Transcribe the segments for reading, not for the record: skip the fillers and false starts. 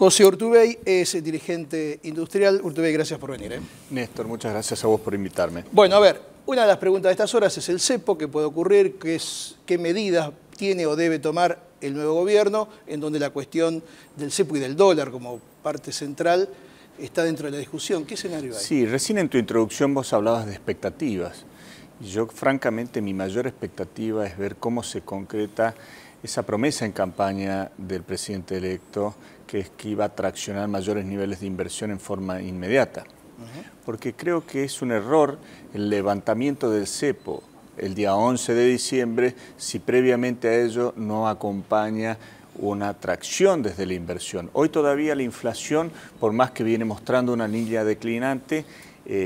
José Urtubey es dirigente industrial. Urtubey, gracias por venir. Néstor, muchas gracias a vos por invitarme. Bueno, a ver, una de las preguntas de estas horas es el cepo, qué puede ocurrir, qué medidas tiene o debe tomar el nuevo gobierno, en donde la cuestión del cepo y del dólar como parte central está dentro de la discusión. ¿Qué escenario hay? Sí, recién en tu introducción vos hablabas de expectativas. Yo, francamente, mi mayor expectativa es ver cómo se concreta esa promesa en campaña del presidente electo, que es que iba a traccionar mayores niveles de inversión en forma inmediata. Porque creo que es un error el levantamiento del cepo el día 11 de diciembre si previamente a ello no acompaña una atracción desde la inversión. Hoy todavía la inflación, por más que viene mostrando una línea declinante,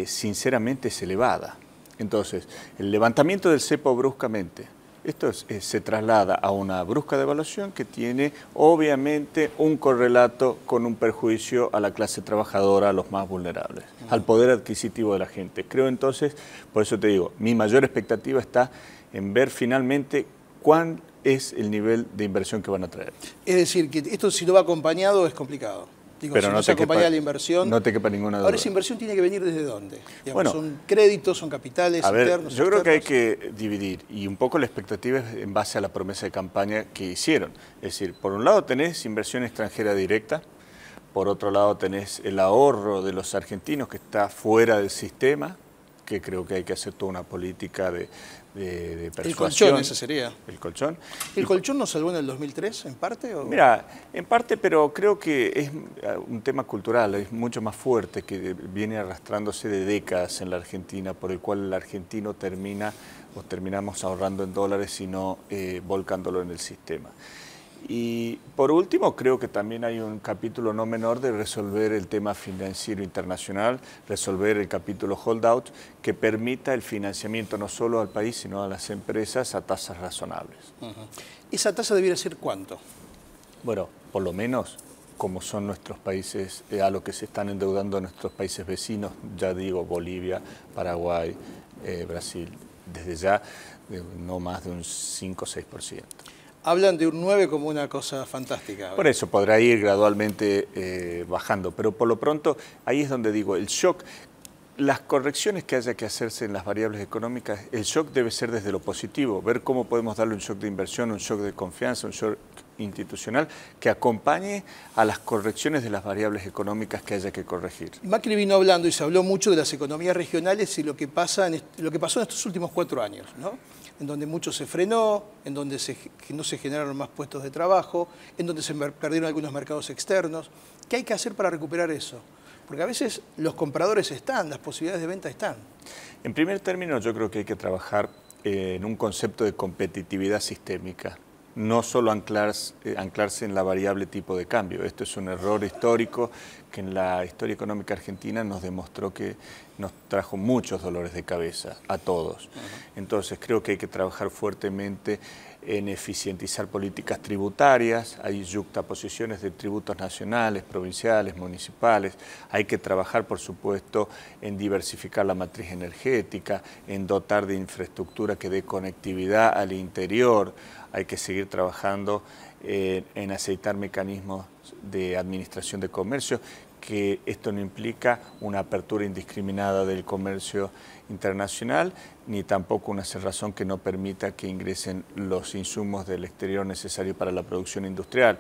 sinceramente es elevada. Entonces, el levantamiento del cepo bruscamente, esto se traslada a una brusca devaluación que tiene obviamente un correlato con un perjuicio a la clase trabajadora, a los más vulnerables, al poder adquisitivo de la gente. Creo entonces, por eso te digo, mi mayor expectativa está en ver finalmente cuál es el nivel de inversión que van a traer. Es decir, que esto si no va acompañado es complicado. Digo, pero si no se acompaña la inversión. No te quepa ninguna duda. Ahora, ¿esa inversión tiene que venir desde dónde? Digamos, bueno, ¿son créditos, son capitales, a ver, internos, yo creo que hay externos? que dividir, y un poco la expectativa es en base a la promesa de campaña que hicieron. Es decir, por un lado tenés inversión extranjera directa, por otro lado tenés el ahorro de los argentinos que está fuera del sistema, que creo que hay que hacer toda una política de persuasión. El colchón ese sería. El colchón. ¿El colchón nos salvó en el 2003 en parte? ¿O? Mira, en parte, pero creo que es un tema cultural, es mucho más fuerte, que viene arrastrándose de décadas en la Argentina, por el cual el argentino terminamos ahorrando en dólares y no volcándolo en el sistema. Y por último, creo que también hay un capítulo no menor de resolver el tema financiero internacional, resolver el capítulo holdout, que permita el financiamiento no solo al país, sino a las empresas a tasas razonables. ¿Esa tasa debiera ser cuánto? Bueno, por lo menos como son nuestros países, a lo que se están endeudando nuestros países vecinos, ya digo, Bolivia, Paraguay, Brasil, desde ya no más de un 5 o 6%. Hablan de un 9 como una cosa fantástica. Por eso podrá ir gradualmente bajando, pero por lo pronto ahí es donde digo, el shock, las correcciones que haya que hacerse en las variables económicas, el shock debe ser desde lo positivo, ver cómo podemos darle un shock de inversión, un shock de confianza, un shock institucional que acompañe a las correcciones de las variables económicas que haya que corregir. Macri vino hablando y se habló mucho de las economías regionales y lo que pasó en estos últimos 4 años, ¿no? En donde mucho se frenó, en donde no se generaron más puestos de trabajo, en donde se perdieron algunos mercados externos. ¿Qué hay que hacer para recuperar eso? Porque a veces los compradores están, las posibilidades de venta están. En primer término, yo creo que hay que trabajar en un concepto de competitividad sistémica, no solo anclarse en la variable tipo de cambio. Esto es un error histórico que en la historia económica argentina nos demostró que nos trajo muchos dolores de cabeza a todos. Entonces creo que hay que trabajar fuertemente en eficientizar políticas tributarias, hay yuxtaposiciones de tributos nacionales, provinciales, municipales, hay que trabajar por supuesto en diversificar la matriz energética, en dotar de infraestructura que dé conectividad al interior, hay que seguir trabajando en aceitar mecanismos de administración de comercio, que esto no implica una apertura indiscriminada del comercio internacional, ni tampoco una cerrazón que no permita que ingresen los insumos del exterior necesarios para la producción industrial.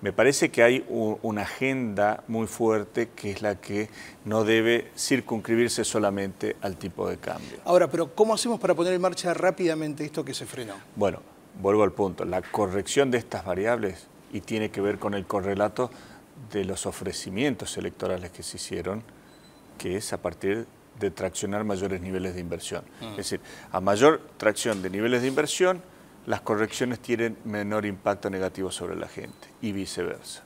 Me parece que hay una agenda muy fuerte que es la que no debe circunscribirse solamente al tipo de cambio. Ahora, pero ¿cómo hacemos para poner en marcha rápidamente esto que se frenó? Bueno, vuelvo al punto, la corrección de estas variables, y tiene que ver con el correlato de los ofrecimientos electorales que se hicieron, que es a partir de traccionar mayores niveles de inversión. Es decir, a mayor tracción de niveles de inversión, las correcciones tienen menor impacto negativo sobre la gente y viceversa.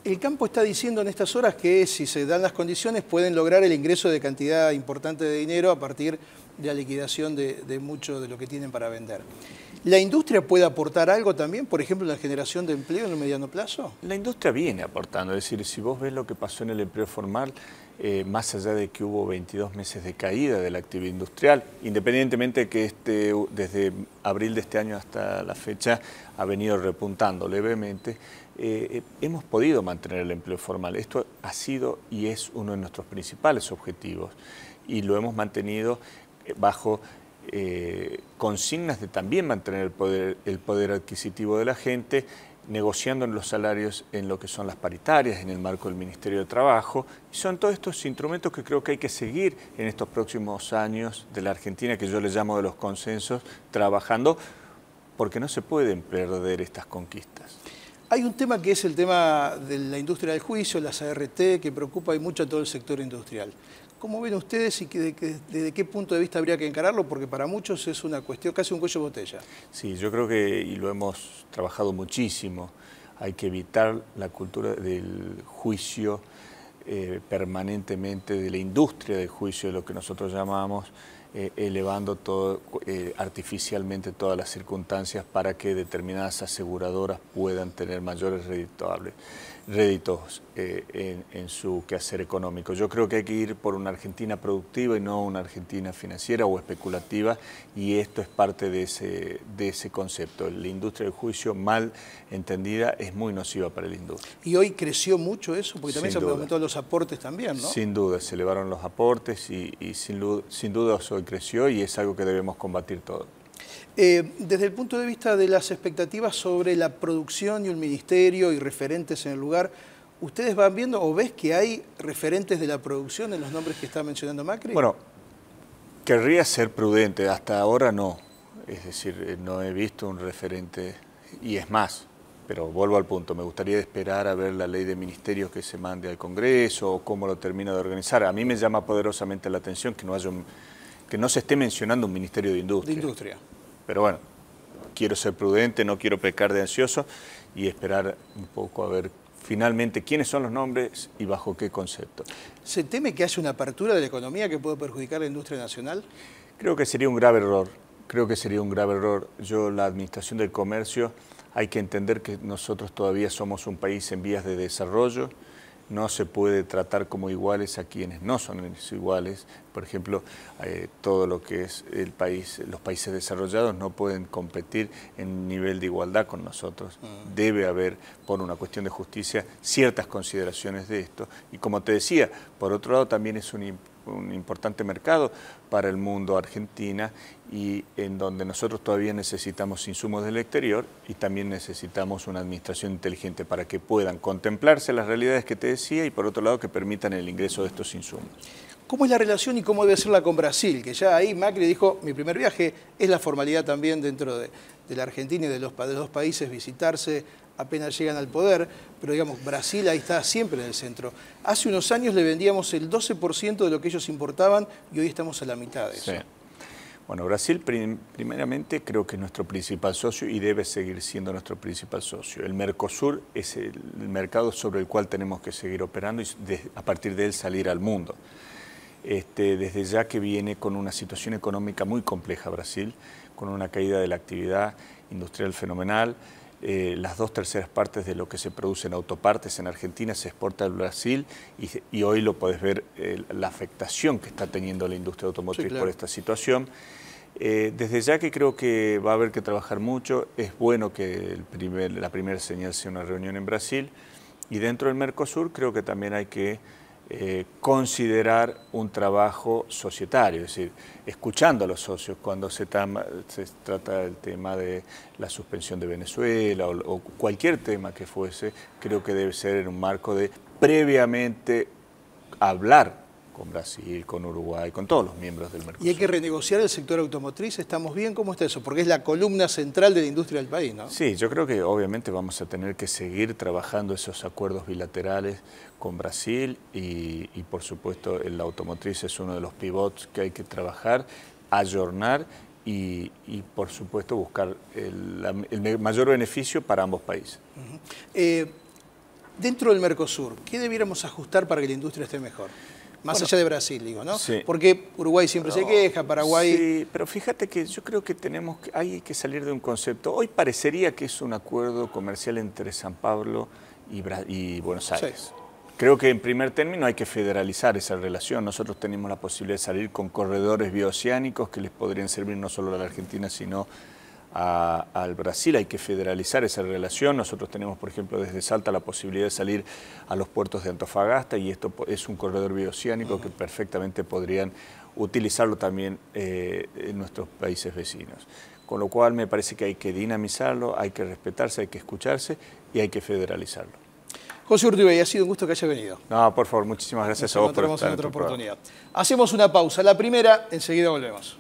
El campo está diciendo en estas horas que si se dan las condiciones pueden lograr el ingreso de cantidad importante de dinero a partir de la liquidación de mucho de lo que tienen para vender. ¿La industria puede aportar algo también, por ejemplo, en la generación de empleo en el mediano plazo? La industria viene aportando, es decir, si vos ves lo que pasó en el empleo formal, más allá de que hubo 22 meses de caída de la actividad industrial, independientemente de que desde abril de este año hasta la fecha ha venido repuntando levemente, hemos podido mantener el empleo formal. Esto ha sido y es uno de nuestros principales objetivos y lo hemos mantenido bajo consignas de también mantener el poder adquisitivo de la gente, negociando en los salarios en lo que son las paritarias, en el marco del Ministerio de Trabajo. Y son todos estos instrumentos que creo que hay que seguir en estos próximos años de la Argentina, que yo les llamo de los consensos, trabajando, porque no se pueden perder estas conquistas. Hay un tema que es el tema de la industria del juicio, las ART, que preocupa y mucho a todo el sector industrial. ¿Cómo ven ustedes y desde qué punto de vista habría que encararlo? Porque para muchos es una cuestión, casi un cuello de botella. Sí, yo creo que, y lo hemos trabajado muchísimo, hay que evitar la cultura del juicio permanentemente, de la industria del juicio, de lo que nosotros llamamos, elevando todo, artificialmente todas las circunstancias para que determinadas aseguradoras puedan tener mayores réditos en su quehacer económico. Yo creo que hay que ir por una Argentina productiva y no una Argentina financiera o especulativa, y esto es parte de ese concepto. La industria del juicio mal entendida es muy nociva para la industria. Y hoy creció mucho eso, porque también se aumentaron los aportes también, ¿no? Sin duda, se elevaron los aportes y sin duda hoy creció, y es algo que debemos combatir todos. Desde el punto de vista de las expectativas sobre la producción y un ministerio y referentes en el lugar, ¿ustedes van viendo o ves que hay referentes de la producción en los nombres que está mencionando Macri? Bueno, querría ser prudente, hasta ahora no. Es decir, no he visto un referente, y es más, pero vuelvo al punto, me gustaría esperar a ver la ley de ministerios que se mande al Congreso o cómo lo termina de organizar. A mí me llama poderosamente la atención que no se esté mencionando un Ministerio de Industria. Pero bueno, quiero ser prudente, no quiero pecar de ansioso y esperar un poco a ver finalmente quiénes son los nombres y bajo qué concepto. ¿Se teme que haya una apertura de la economía que pueda perjudicar la industria nacional? Creo que sería un grave error. La Administración del Comercio, hay que entender que nosotros todavía somos un país en vías de desarrollo. No se puede tratar como iguales a quienes no son iguales. Por ejemplo, todo lo que es los países desarrollados no pueden competir en nivel de igualdad con nosotros. Debe haber, por una cuestión de justicia, ciertas consideraciones de esto. Y como te decía, por otro lado también es un importante mercado para el mundo Argentina, y en donde nosotros todavía necesitamos insumos del exterior y también necesitamos una administración inteligente para que puedan contemplarse las realidades que te decía y por otro lado que permitan el ingreso de estos insumos. ¿Cómo es la relación y cómo debe serla con Brasil? Que ya ahí Macri dijo, mi primer viaje es la formalidad también dentro de la Argentina y de los dos países, visitarse apenas llegan al poder, pero digamos, Brasil ahí está siempre en el centro. Hace unos años le vendíamos el 12% de lo que ellos importaban y hoy estamos a la mitad de eso. Sí. Bueno, Brasil primeramente creo que es nuestro principal socio y debe seguir siendo nuestro principal socio. El Mercosur es el mercado sobre el cual tenemos que seguir operando y a partir de él salir al mundo. Desde ya que viene con una situación económica muy compleja Brasil, con una caída de la actividad industrial fenomenal. Las 2/3 partes de lo que se produce en autopartes en Argentina se exporta al Brasil y hoy lo podés ver la afectación que está teniendo la industria automotriz, sí, claro, por esta situación. Desde ya que creo que va a haber que trabajar mucho, es bueno que la primera señal sea una reunión en Brasil, y dentro del Mercosur creo que también hay que considerar un trabajo societario, es decir, escuchando a los socios cuando se trata del tema de la suspensión de Venezuela o cualquier tema que fuese. Creo que debe ser en un marco de previamente hablar con Brasil, con Uruguay, con todos los miembros del Mercosur. Y hay que renegociar el sector automotriz. ¿Estamos bien? ¿Cómo está eso? Porque es la columna central de la industria del país, ¿no? Sí, yo creo que obviamente vamos a tener que seguir trabajando esos acuerdos bilaterales con Brasil y por supuesto el automotriz es uno de los pivots que hay que trabajar, ayornar y por supuesto buscar el mayor beneficio para ambos países. Dentro del Mercosur, ¿qué debiéramos ajustar para que la industria esté mejor? Más allá de Brasil, digo, ¿no? Sí. Porque Uruguay siempre se queja, Paraguay... Sí, pero fíjate que yo creo que hay que salir de un concepto. Hoy parecería que es un acuerdo comercial entre San Pablo y Buenos Aires. Sí. Creo que en primer término hay que federalizar esa relación. Nosotros tenemos la posibilidad de salir con corredores bioceánicos que les podrían servir no solo a la Argentina, sino al Brasil, hay que federalizar esa relación. Nosotros tenemos, por ejemplo, desde Salta la posibilidad de salir a los puertos de Antofagasta y esto es un corredor bioceánico que perfectamente podrían utilizarlo también en nuestros países vecinos. Con lo cual me parece que hay que dinamizarlo, hay que respetarse, hay que escucharse y hay que federalizarlo. José Urtubey, ha sido un gusto que haya venido. No, por favor, muchísimas gracias a vos por estar en otra oportunidad. Hacemos una pausa, la primera, enseguida volvemos.